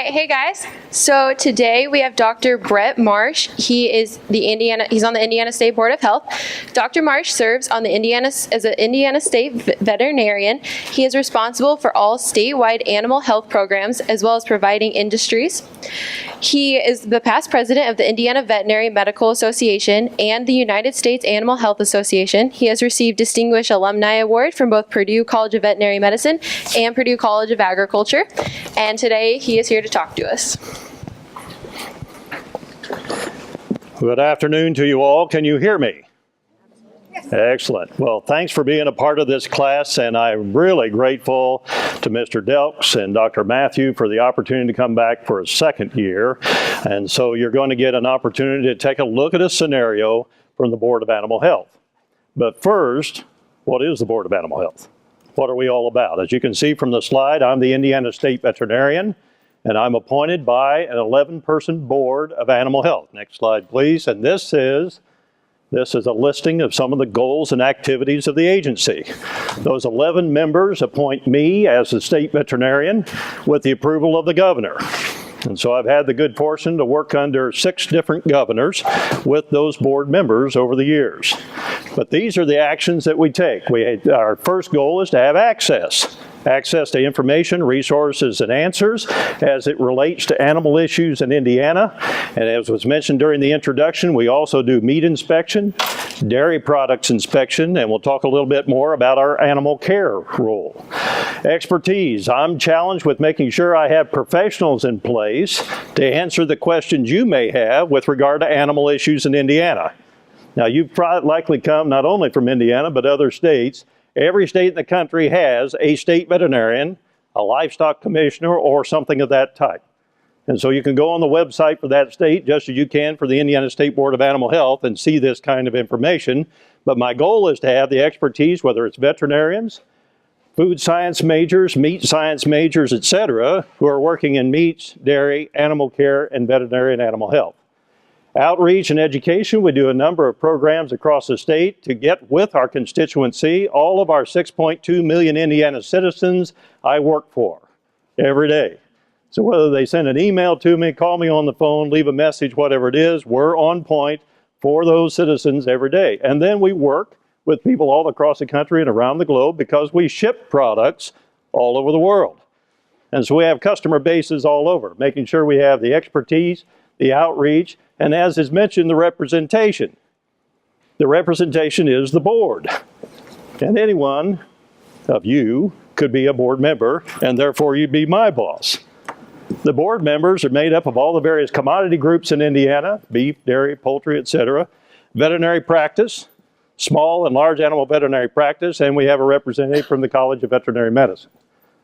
right, hey guys. So today we have Dr. Brett Marsh. He's on the Indiana State Board of Health. Dr. Marsh serves on the as an Indiana State veterinarian. He is responsible for all statewide animal health programs as well as providing industries. He is the past president of the Indiana Veterinary Medical Association and the United States Animal Health Association. He has received Distinguished Alumni Award from both Purdue College of Veterinary Medicine and Purdue College of Agriculture. And today he is here to talk to us. Good afternoon to you all. Can you hear me? Yes. Excellent. Well, thanks for being a part of this class, and I'm really grateful to Mr. Delks and Dr. Matthew for the opportunity to come back for a second year. And so you're going to get an opportunity to take a look at a scenario from the Board of Animal Health. But first, what is the Board of Animal Health? What are we all about? As you can see from the slide, I'm the Indiana State Veterinarian, and I'm appointed by an 11-person Board of Animal Health. Next slide, please. And this is a listing of some of the goals and activities of the agency. Those 11 members appoint me as the state veterinarian with the approval of the governor. And so I've had the good fortune to work under 6 different governors with those board members over the years. But these are the actions that we take. Our first goal is to have access to information, resources, and answers as it relates to animal issues in Indiana. And as was mentioned during the introduction, we also do meat inspection, dairy products inspection, and we'll talk a little bit more about our animal care role. Expertise. I'm challenged with making sure I have professionals in place to answer the questions you may have with regard to animal issues in Indiana. Now, you've likely come not only from Indiana, but other states. Every state in the country has a state veterinarian, a livestock commissioner, or something of that type. And so you can go on the website for that state, just as you can for the Indiana State Board of Animal Health, and see this kind of information. But my goal is to have the expertise, whether it's veterinarians, food science majors, meat science majors, etc., who are working in meats, dairy, animal care, and veterinary and animal health. Outreach and education, we do a number of programs across the state to get with our constituency. All of our 6.2 million Indiana citizens I work for every day. So whether they send an email to me, call me on the phone, leave a message, whatever it is, we're on point for those citizens every day. And then we work with people all across the country and around the globe because we ship products all over the world. And so we have customer bases all over, making sure we have the expertise, the outreach, and as is mentioned, the representation. The representation is the board. And any one of you could be a board member, and therefore you'd be my boss. The board members are made up of all the various commodity groups in Indiana, beef, dairy, poultry, etc., veterinary practice, small and large animal veterinary practice, and we have a representative from the College of Veterinary Medicine.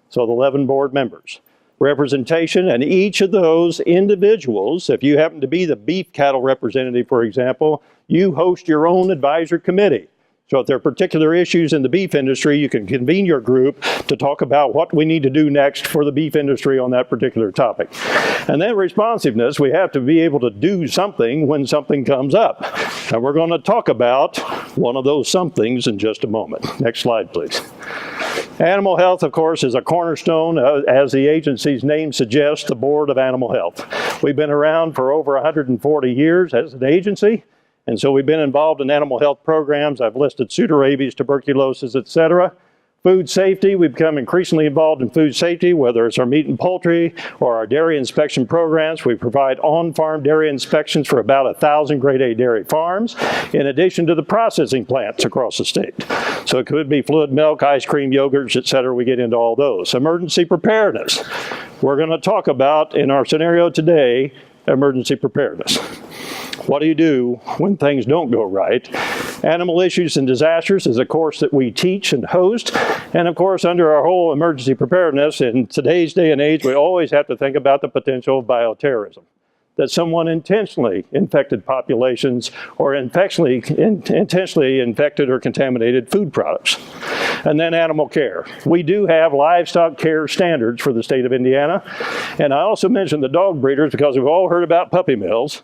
So the 11 board members. Representation, and each of those individuals, if you happen to be the beef cattle representative, for example, you host your own advisory committee. So if there are particular issues in the beef industry, you can convene your group to talk about what we need to do next for the beef industry on that particular topic. And then responsiveness, we have to be able to do something when something comes up. And we're going to talk about one of those somethings in just a moment. Next slide, please. Animal health, of course, is a cornerstone, as the agency's name suggests, the Board of Animal Health. We've been around for over 140 years as an agency, and so we've been involved in animal health programs. I've listed pseudorabies, tuberculosis, etc. Food safety, we've become increasingly involved in food safety, whether it's our meat and poultry or our dairy inspection programs. We provide on-farm dairy inspections for about 1,000 grade A dairy farms, in addition to the processing plants across the state. So it could be fluid milk, ice cream, yogurts, etc. We get into all those. Emergency preparedness. We're going to talk about, in our scenario today, emergency preparedness. What do you do when things don't go right? Animal issues and disasters is a course that we teach and host. And of course, under our whole emergency preparedness, in today's day and age, we always have to think about the potential of bioterrorism. That someone intentionally infected populations or intentionally infected or contaminated food products. And then animal care. We do have livestock care standards for the state of Indiana. And I also mentioned the dog breeders because we've all heard about puppy mills.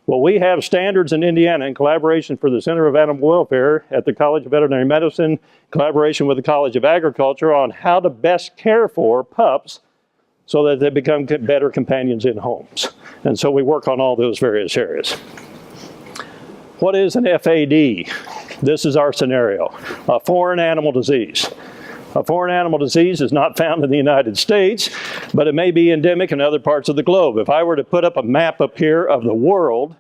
Well, we have standards in Indiana in collaboration for the Center of Animal Welfare at the College of Veterinary Medicine, collaboration with the College of Agriculture on how to best care for pups so that they become better companions in homes. And so we work on all those various areas. What is an FAD? This is our scenario, a foreign animal disease. A foreign animal disease is not found in the United States, but it may be endemic in other parts of the globe. If I were to put up a map up here of the world,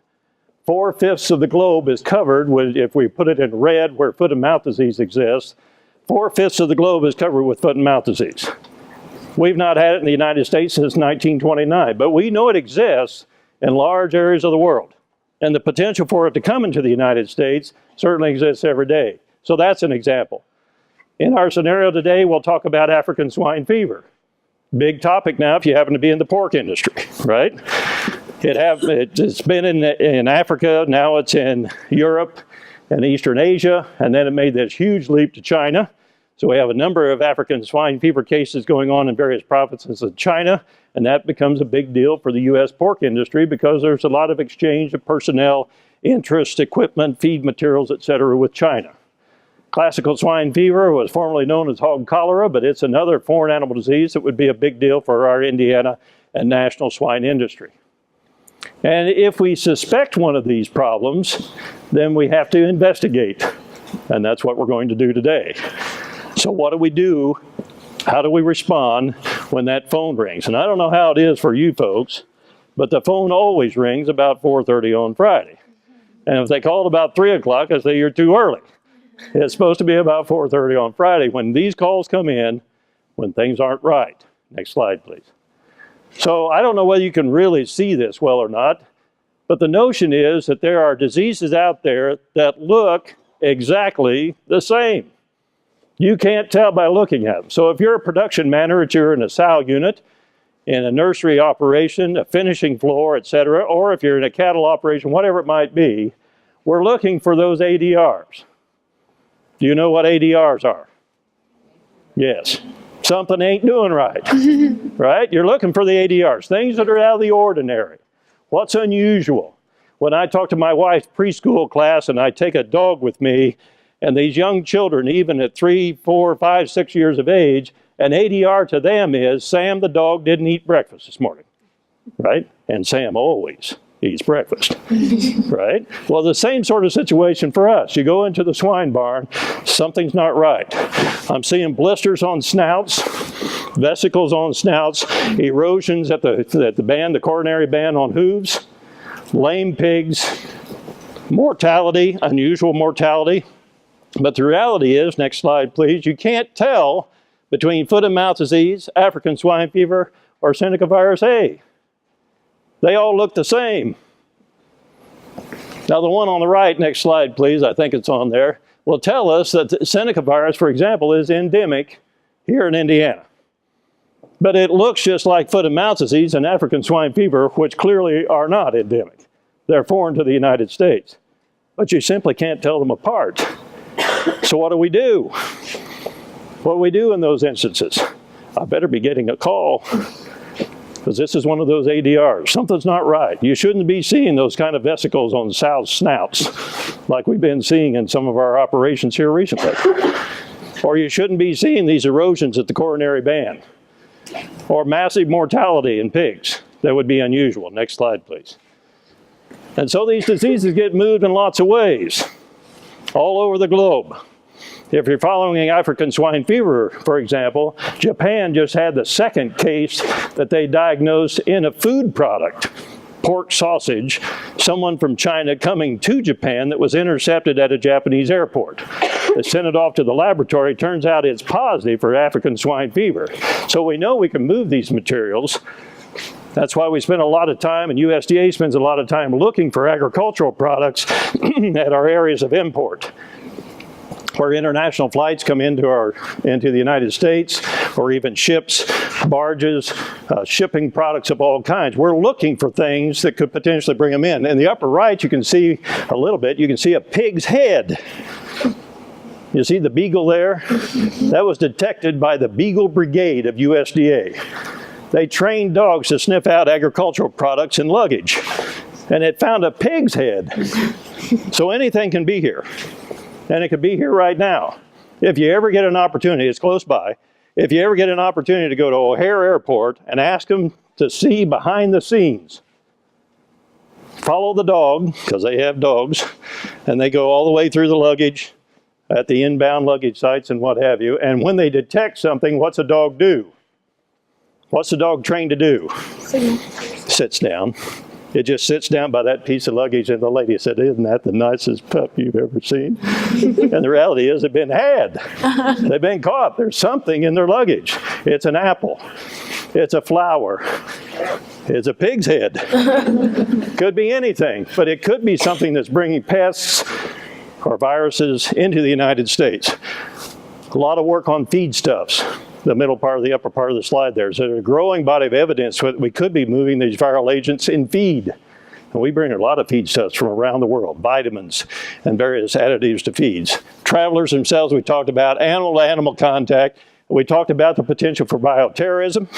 4/5 of the globe is covered with, if we put it in red where foot and mouth disease exists, 4/5 of the globe is covered with foot and mouth disease. We've not had it in the United States since 1929, but we know it exists in large areas of the world. And the potential for it to come into the United States certainly exists every day. So that's an example. In our scenario today, we'll talk about African swine fever. Big topic now if you happen to be in the pork industry, right? It's been in Africa, now it's in Europe and Eastern Asia, and then it made this huge leap to China. So we have a number of African swine fever cases going on in various provinces of China, and that becomes a big deal for the U.S. pork industry because there's a lot of exchange of personnel, interest, equipment, feed materials, et cetera, with China. Classical swine fever was formerly known as hog cholera, but it's another foreign animal disease that would be a big deal for our Indiana and national swine industry. And if we suspect one of these problems, then we have to investigate. And that's what we're going to do today. So what do we do? How do we respond when that phone rings? And I don't know how it is for you folks, but the phone always rings about 4:30 on Friday. And if they called about 3 o'clock, I say you're too early. It's supposed to be about 4:30 on Friday when these calls come in, when things aren't right. Next slide, please. So I don't know whether you can really see this well or not, but the notion is that there are diseases out there that look exactly the same. You can't tell by looking at them. So if you're a production manager in a sow unit, in a nursery operation, a finishing floor, et cetera, or if you're in a cattle operation, whatever it might be, we're looking for those ADRs. Do you know what ADRs are? Yes. Something ain't doing right, right? You're looking for the ADRs, things that are out of the ordinary. What's unusual? When I talk to my wife's preschool class and I take a dog with me, and these young children, even at 3, 4, 5, 6 years of age, an ADR to them is, Sam the dog didn't eat breakfast this morning, right? And Sam always eats breakfast, right? Well, the same sort of situation for us. You go into the swine barn, something's not right. I'm seeing blisters on snouts, vesicles on snouts, erosions at the coronary band on hooves, lame pigs, mortality, unusual mortality. But the reality is, next slide please, you can't tell between foot and mouth disease, African swine fever, or Seneca virus A. They all look the same. Now the one on the right, next slide please, I think it's on there, will tell us that the Seneca virus, for example, is endemic here in Indiana. But it looks just like foot and mouth disease and African swine fever, which clearly are not endemic. They're foreign to the United States. But you simply can't tell them apart. So what do we do? What do we do in those instances? I better be getting a call, because this is one of those ADRs. Something's not right. You shouldn't be seeing those kind of vesicles on sows' snouts like we've been seeing in some of our operations here recently. Or you shouldn't be seeing these erosions at the coronary band. Or massive mortality in pigs. That would be unusual. Next slide, please. And so these diseases get moved in lots of ways, all over the globe. If you're following African swine fever, for example, Japan just had the second case that they diagnosed in a food product, pork sausage, someone from China coming to Japan that was intercepted at a Japanese airport. They sent it off to the laboratory. Turns out it's positive for African swine fever. So we know we can move these materials. That's why we spend a lot of time, and USDA spends a lot of time looking for agricultural products at our areas of import, where international flights come into the United States, or even ships, barges, shipping products of all kinds. We're looking for things that could potentially bring them in. In the upper right, you can see a little bit, you can see a pig's head. You see the beagle there? That was detected by the Beagle Brigade of USDA. They trained dogs to sniff out agricultural products in luggage, and it found a pig's head. So anything can be here, and it could be here right now. If you ever get an opportunity, it's close by. If you ever get an opportunity to go to O'Hare Airport and ask them to see behind the scenes, follow the dog, because they have dogs, and they go all the way through the luggage at the inbound luggage sites and what have you. And when they detect something, what's a dog do? What's the dog trained to do? Sits down. It just sits down by that piece of luggage, and the lady said, "Isn't that the nicest pup you've ever seen?" And the reality is they've been had. They've been caught. There's something in their luggage. It's an apple. It's a flower. It's a pig's head. Could be anything, but it could be something that's bringing pests or viruses into the United States. A lot of work on feedstuffs. The middle part of the upper part of the slide there. So there's a growing body of evidence that we could be moving these viral agents in feed. And we bring a lot of feedstuffs from around the world, vitamins and various additives to feeds. Travelers themselves, we talked about animal-to-animal contact. We talked about the potential for bioterrorism.